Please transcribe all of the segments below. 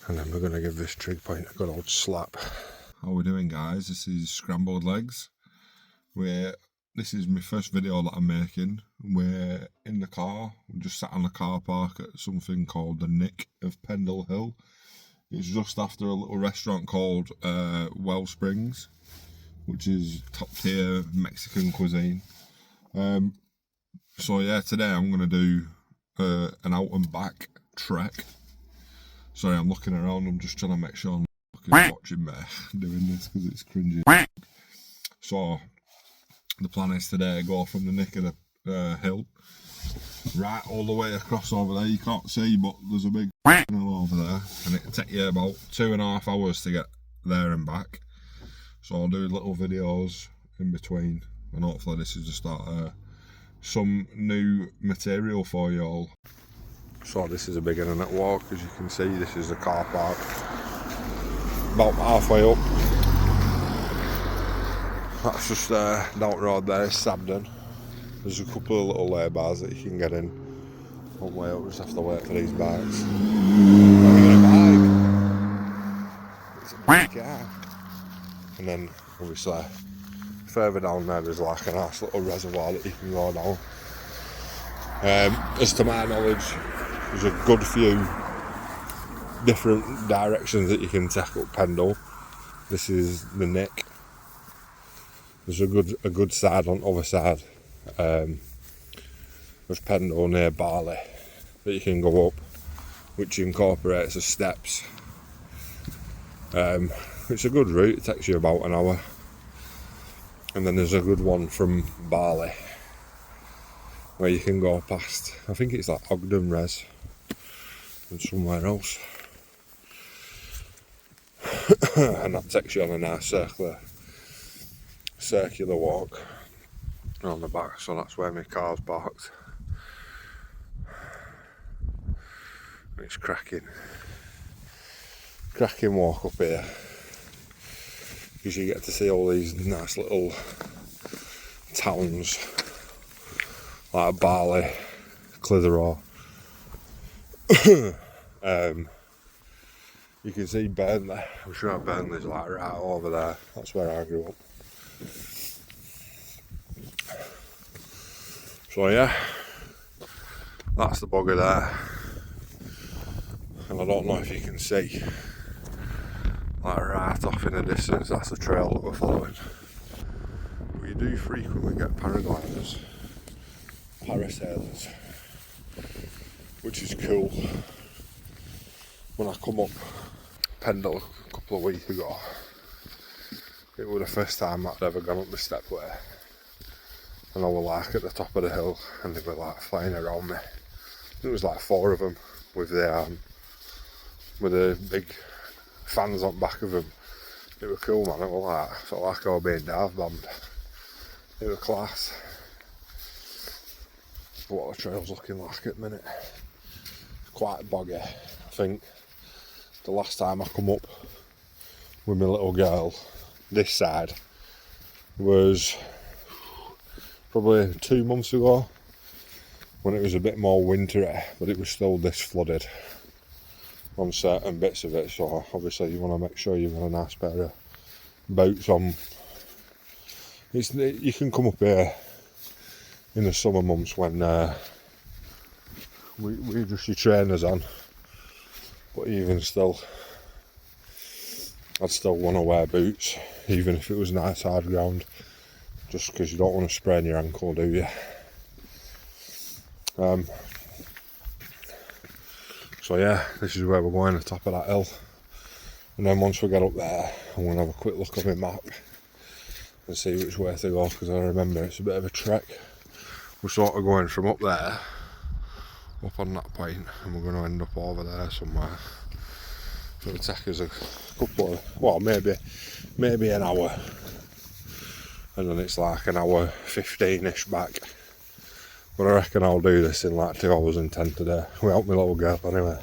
and then we're going to give this trig point a good old slap. How we doing, guys? This is Scrambled Legs. This is my first video that I'm making. We're in the car. We just sat on a car park at something called the Nick of Pendle Hill. It's just after a little restaurant called Wellsprings, which is top tier Mexican cuisine. So yeah, today I'm going to do an out and back trek. Sorry, I'm looking around. I'm just trying to make sure nobody's watching me doing this because it's cringy. So the plan is today go from the Nick of the hill right all the way across over there. You can't see, but there's a big hill over there, and it'll take you about 2.5 hours to get there and back. So I'll do little videos in between, and hopefully this is just some new material for you all. So this is a big internet walk. As you can see, this is the car park. About halfway up. That's just down the road there, it's Sabden. There's a couple of little lay bars that you can get in. One way up, just have to wait for these bikes. It's a big car. And then obviously further down there there's like a nice little reservoir that you can go down. As to my knowledge, there's a good few different directions that you can take up Pendle. This is the Nick. There's a good side on the other side. There's Pendle near Barley that you can go up, which incorporates the steps. It's a good route, it takes you about an hour. And then there's a good one from Barley where you can go past, I think it's like Ogden Res and somewhere else. And that takes you on a nice circular walk on the back, so that's where my car's parked. It's cracking walk up here, because you get to see all these nice little towns like Barley, Clitheroe. You can see Burnley. I'm sure Burnley's like right over there. That's where I grew up. So yeah, that's the bugger there. And I don't know if you can see, like right off in the distance, that's the trail that we're following. But you do frequently get paragliders, parasailers, which is cool. When I come up Pendle a couple of weeks ago, it was the first time I'd ever gone up the stepway, and I was like at the top of the hill and they were like flying around me. It was like 4 of them with the big fans on the back of them. It was cool, man. It was like, felt like I was being dive bombed. It was class. What the trail's looking like at the minute. Quite boggy. I think the last time I come up with my little girl this side was probably 2 months ago, when it was a bit more wintry, but it was still this flooded on certain bits of it. So obviously you want to make sure you've got a nice pair of boots on. You can come up here in the summer months when we just your trainers on, but even still I'd still want to wear boots even if it was nice hard ground, just because you don't want to sprain your ankle, do you? So yeah, this is where we're going, the top of that hill. And then once we get up there, I'm going to have a quick look at my map and see which way to go, because I remember it's a bit of a trek. We're sort of going from up there, up on that point, and we're going to end up over there somewhere. So it'll take us a couple of, well, maybe an hour. And then it's like an hour 15-ish back. But I reckon I'll do this in like 2 hours and 10 today. Without my little girl anyway.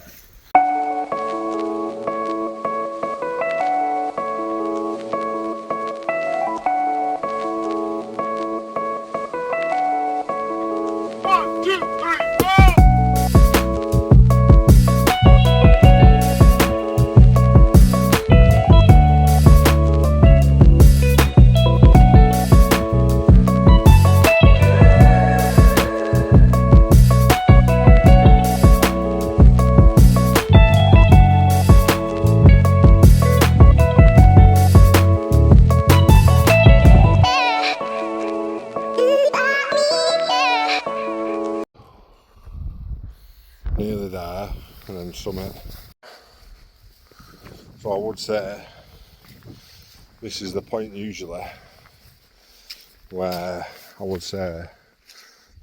summit. So I would say this is the point usually where I would say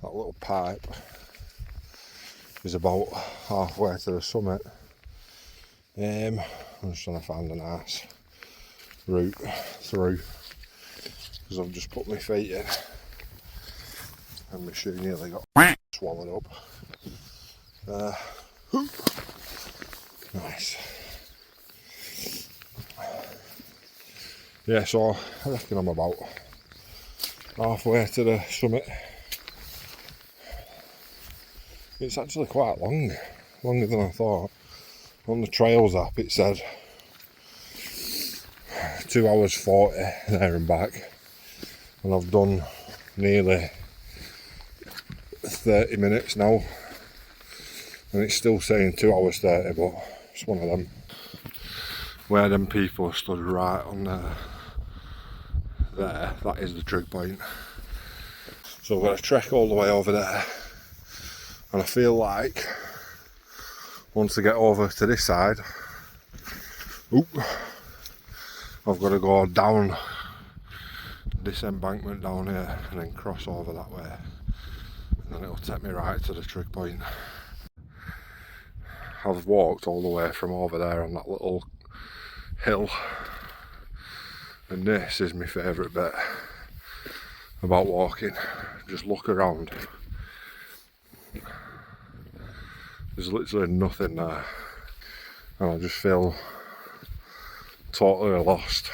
that little pipe is about halfway to the summit. I'm just trying to find a nice route through because I've just put my feet in and my shoe nearly got swallowed up. Nice. Yeah, so I reckon I'm about halfway to the summit. It's actually quite long, longer than I thought. On the Trails app it said 2 hours 40 there and back, and I've done nearly 30 minutes now, and it's still saying 2 hours 30, but it's one of them where them people stood right on there. That is the trig point. So I've got to trek all the way over there, and I feel like once I get over to this side, I've got to go down this embankment down here and then cross over that way, and then it'll take me right to the trig point. I've walked all the way from over there on that little hill, and this is my favourite bit about walking. Just look around. There's literally nothing there, and I just feel totally lost.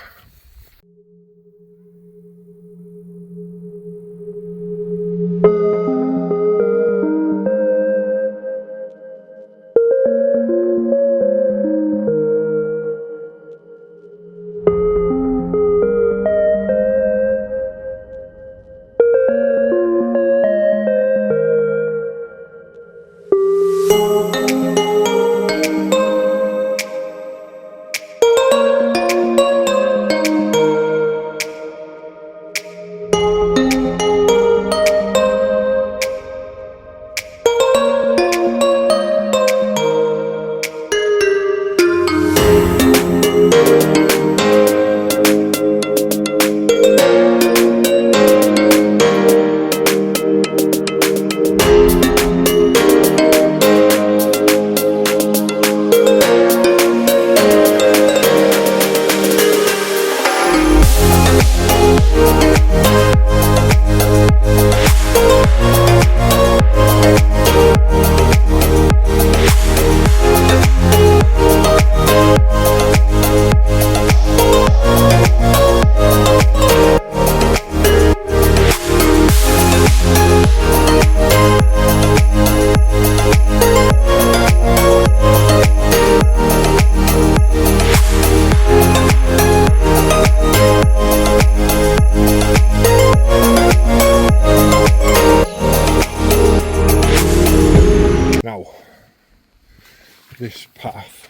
This path,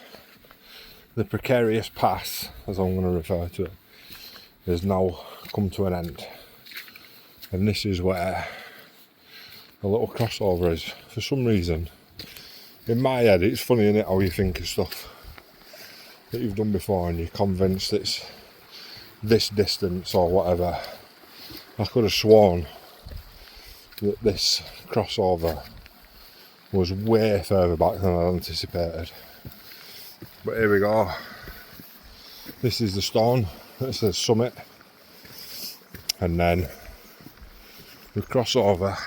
the precarious pass as I'm going to refer to it, has now come to an end, and this is where a little crossover is. For some reason in my head, it's funny, isn't it, how you think of stuff that you've done before and you're convinced it's this distance or whatever. I could have sworn that this crossover was way further back than I anticipated. But here we go. This is the stone that says summit, and then we cross over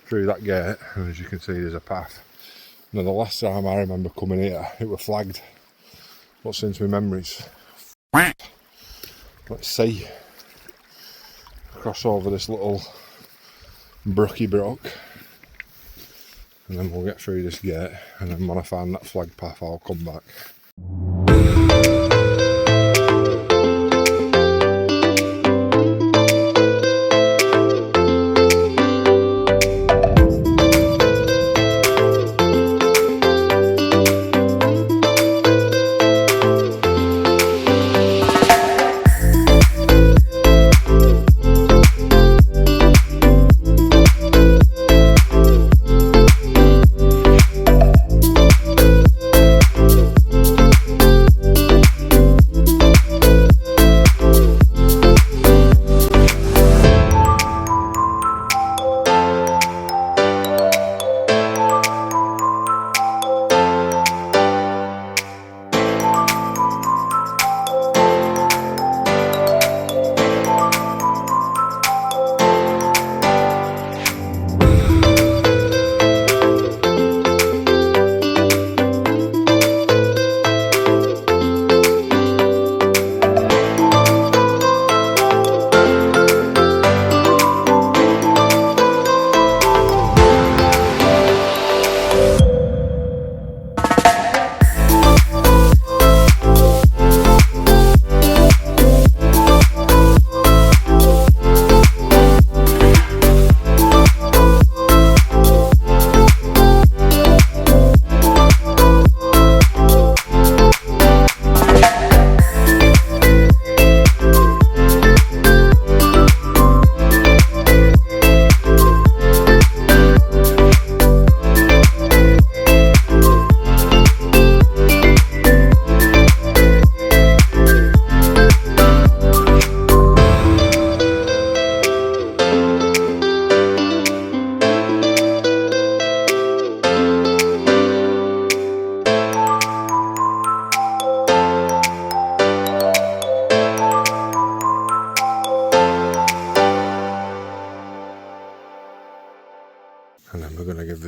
through that gate, and as you can see there's a path. Now the last time I remember coming here it was flagged, but since my memories, let's see, cross over this little brooky brook, and then we'll get through this gate, and then when I find that flag path I'll come back.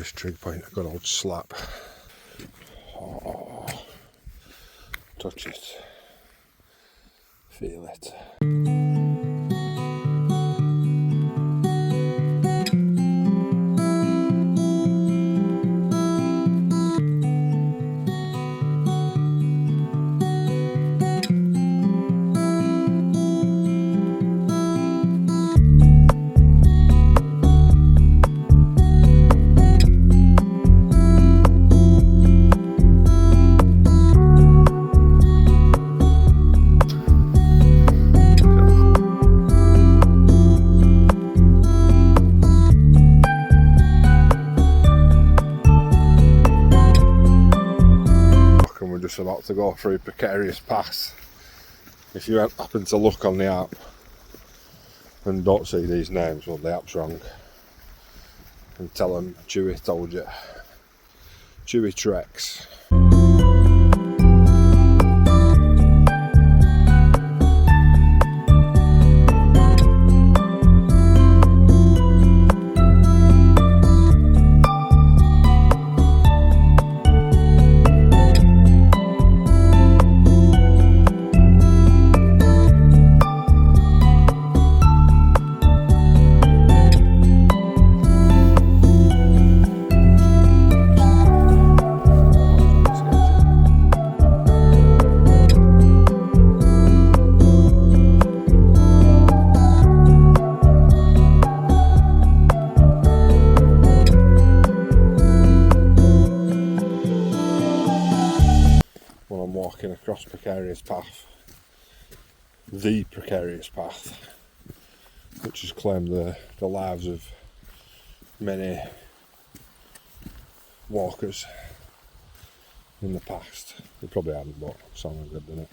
this trig point a good old slap. Oh, touch it, feel it. About to go through Precarious Pass. If you happen to look on the app and don't see these names, well, the app's wrong, and tell them Chewy told you. Chewy Treks. Walking across Precarious Path, the Precarious Path, which has claimed the lives of many walkers in the past. They probably haven't, but sounded good, didn't it?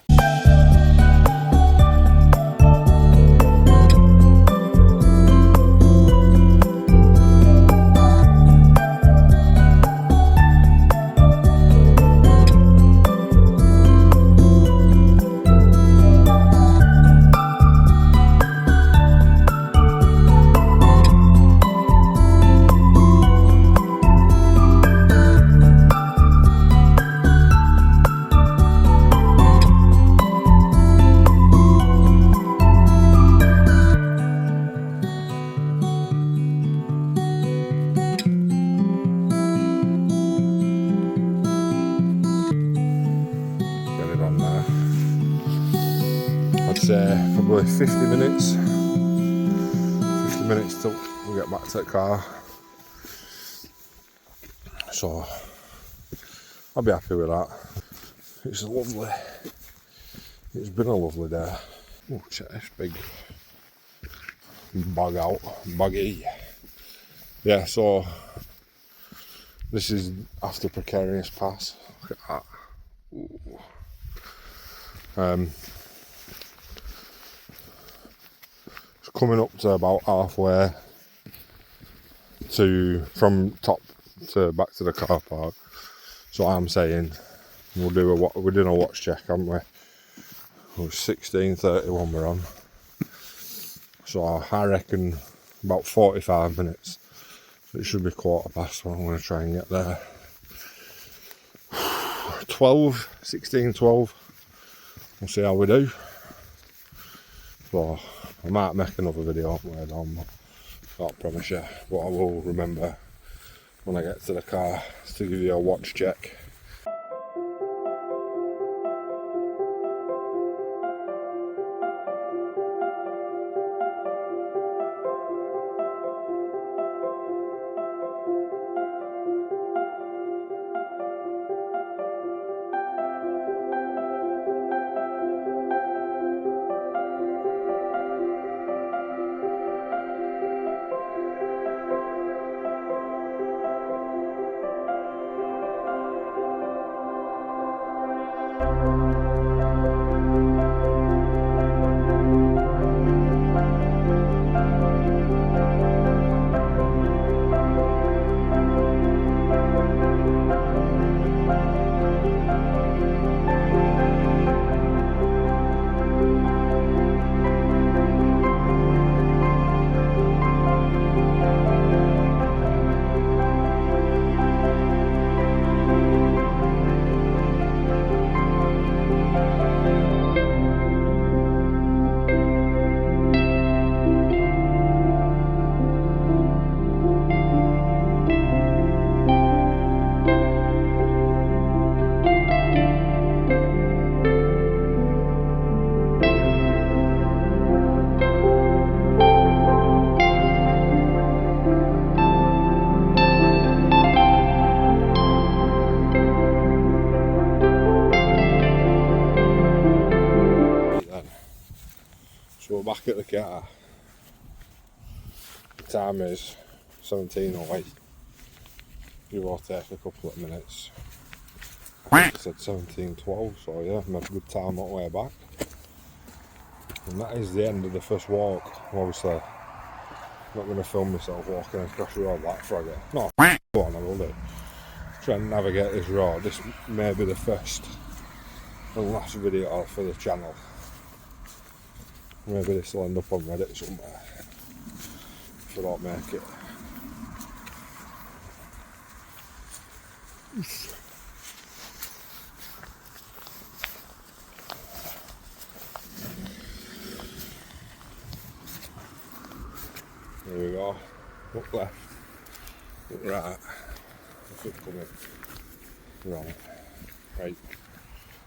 Probably 50 minutes till we get back to the car, so I'll be happy with that. It's been a lovely day. Oh, check this big buggy. Yeah, so this is after Precarious Pass. Look at that. Ooh. Coming up to about halfway from top to back to the car park. So I'm saying we're doing a watch check, haven't we? It was 16:31 we're on. So I reckon about 45 minutes. So it should be 1:15 when I'm going to try and get there. 16:12. We'll see how we do. So I might make another video on the way down, but I can't promise you. But I will remember when I get to the car to give you a watch check. back at the car. The time is 17:08. Give or take a couple of minutes. I think I said 17:12, so yeah, I'm having a good time on the way back. And that is the end of the first walk. Obviously, I'm not going to film myself walking across the road like Frogger. No, go on, I will do. Try and navigate this road. This may be the first and last video for the channel. Maybe this will end up on Reddit somewhere if I don't make it. There we go. Look left, look right. If it's coming. Right.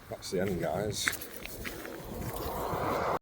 That's the end, guys.